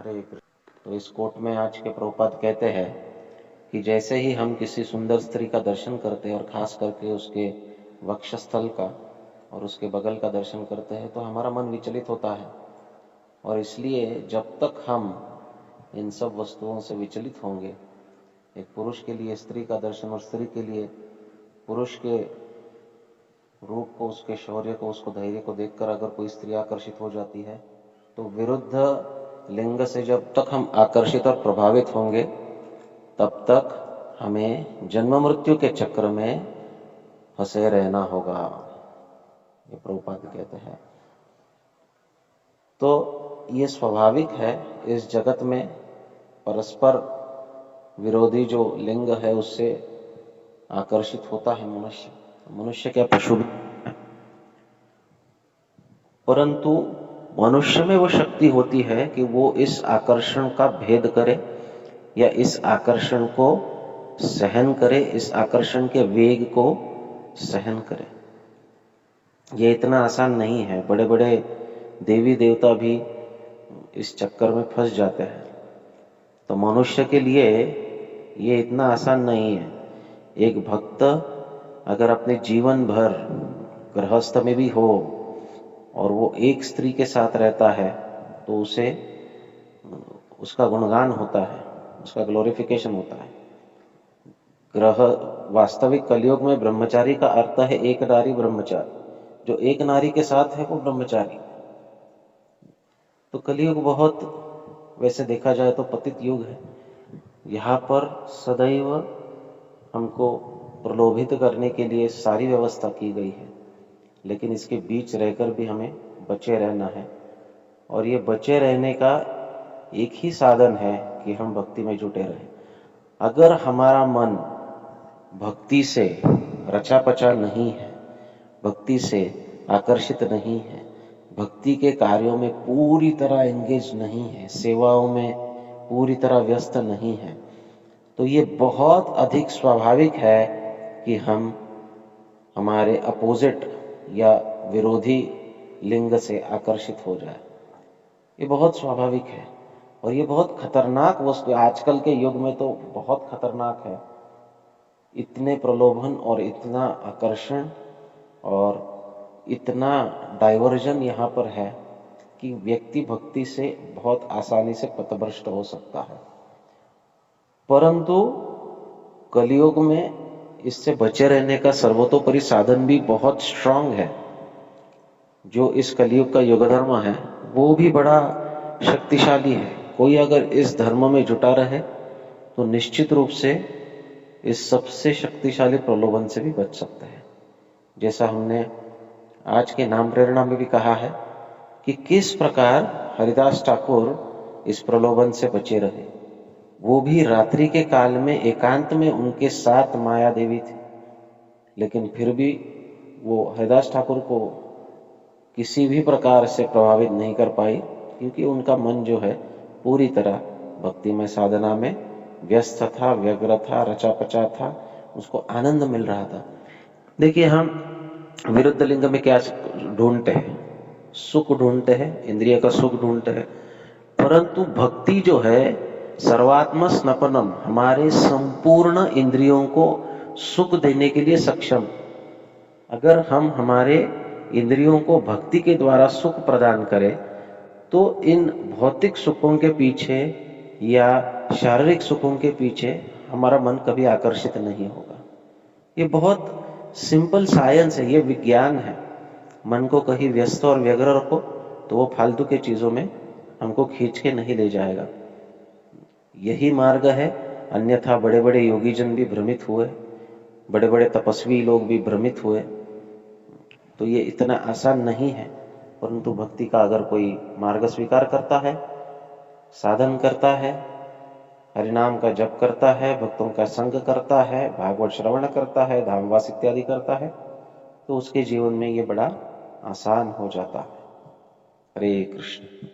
हरे कृष्ण। तो इस कोट में आज के प्रभुपाद कहते हैं कि जैसे ही हम किसी सुंदर स्त्री का दर्शन करते हैं और खास करके उसके वक्षस्थल का और उसके बगल का दर्शन करते हैं तो हमारा मन विचलित होता है, और इसलिए जब तक हम इन सब वस्तुओं से विचलित होंगे, एक पुरुष के लिए स्त्री का दर्शन और स्त्री के लिए पुरुष के रूप को, उसके शौर्य को, उसको धैर्य को देखकर अगर कोई स्त्री आकर्षित हो जाती है तो विरुद्ध लिंग से जब तक हम आकर्षित और प्रभावित होंगे तब तक हमें जन्म मृत्यु के चक्र में फंसे रहना होगा, ये प्रभुपाद कहते हैं। तो ये स्वाभाविक है, इस जगत में परस्पर विरोधी जो लिंग है उससे आकर्षित होता है मनुष्य। मनुष्य क्या पशु भी है, परंतु मनुष्य में वो शक्ति होती है कि वो इस आकर्षण का भेद करे या इस आकर्षण को सहन करे, इस आकर्षण के वेग को सहन करे। ये इतना आसान नहीं है। बड़े बड़े देवी देवता भी इस चक्कर में फंस जाते हैं। तो मनुष्य के लिए ये इतना आसान नहीं है। एक भक्त अगर अपने जीवन भर गृहस्थ में भी हो और वो एक स्त्री के साथ रहता है तो उसे उसका गुणगान होता है, उसका ग्लोरिफिकेशन होता है। वास्तविक कलयुग में ब्रह्मचारी का अर्थ है एक नारी ब्रह्मचारी। जो एक नारी के साथ है वो ब्रह्मचारी। तो कलयुग बहुत, वैसे देखा जाए तो पतित युग है। यहाँ पर सदैव हमको प्रलोभित करने के लिए सारी व्यवस्था की गई है, लेकिन इसके बीच रहकर भी हमें बचे रहना है। और ये बचे रहने का एक ही साधन है कि हम भक्ति में जुटे रहें। अगर हमारा मन भक्ति से रचा पचा नहीं है, भक्ति से आकर्षित नहीं है, भक्ति के कार्यों में पूरी तरह एंगेज नहीं है, सेवाओं में पूरी तरह व्यस्त नहीं है, तो ये बहुत अधिक स्वाभाविक है कि हम हमारे अपोजिट या विरोधी लिंग से आकर्षित हो जाए। ये बहुत स्वाभाविक है और ये बहुत खतरनाक वस्तु। आजकल के युग में तो बहुत खतरनाक है। इतने प्रलोभन और इतना आकर्षण और इतना डाइवर्जन यहाँ पर है कि व्यक्ति भक्ति से बहुत आसानी से पथभ्रष्ट हो सकता है। परंतु कलयुग में इससे बचे रहने का सर्वतोपरि साधन भी बहुत स्ट्रांग है। जो इस कलयुग का युग धर्म है वो भी बड़ा शक्तिशाली है। कोई अगर इस धर्म में जुटा रहे तो निश्चित रूप से इस सबसे शक्तिशाली प्रलोभन से भी बच सकते हैं। जैसा हमने आज के नाम प्रेरणा में भी कहा है कि किस प्रकार हरिदास ठाकुर इस प्रलोभन से बचे रहे। वो भी रात्रि के काल में एकांत में उनके साथ माया देवी थी, लेकिन फिर भी वो हरिदास ठाकुर को किसी भी प्रकार से प्रभावित नहीं कर पाई, क्योंकि उनका मन जो है पूरी तरह भक्ति में साधना में व्यस्त था, व्यग्र था, रचा पचा था, उसको आनंद मिल रहा था। देखिए, हम विरुद्ध लिंग में क्या ढूंढते हैं? सुख ढूंढते हैं, इंद्रिय का सुख ढूंढते हैं। परंतु भक्ति जो है सर्वात्म स्नपनम, हमारे संपूर्ण इंद्रियों को सुख देने के लिए सक्षम। अगर हम हमारे इंद्रियों को भक्ति के द्वारा सुख प्रदान करें तो इन भौतिक सुखों के पीछे या शारीरिक सुखों के पीछे हमारा मन कभी आकर्षित नहीं होगा। ये बहुत सिंपल साइंस है, ये विज्ञान है। मन को कहीं व्यस्त और व्यग्र रखो तो वो फालतू के चीजों में हमको खींच के नहीं ले जाएगा। यही मार्ग है। अन्यथा बड़े बड़े योगी जन भी भ्रमित हुए, बड़े बड़े तपस्वी लोग भी भ्रमित हुए। तो ये इतना आसान नहीं है। परंतु भक्ति का अगर कोई मार्ग स्वीकार करता है, साधन करता है, हरिनाम का जप करता है, भक्तों का संग करता है, भागवत श्रवण करता है, धामवास इत्यादि करता है, तो उसके जीवन में ये बड़ा आसान हो जाता है। हरे कृष्ण।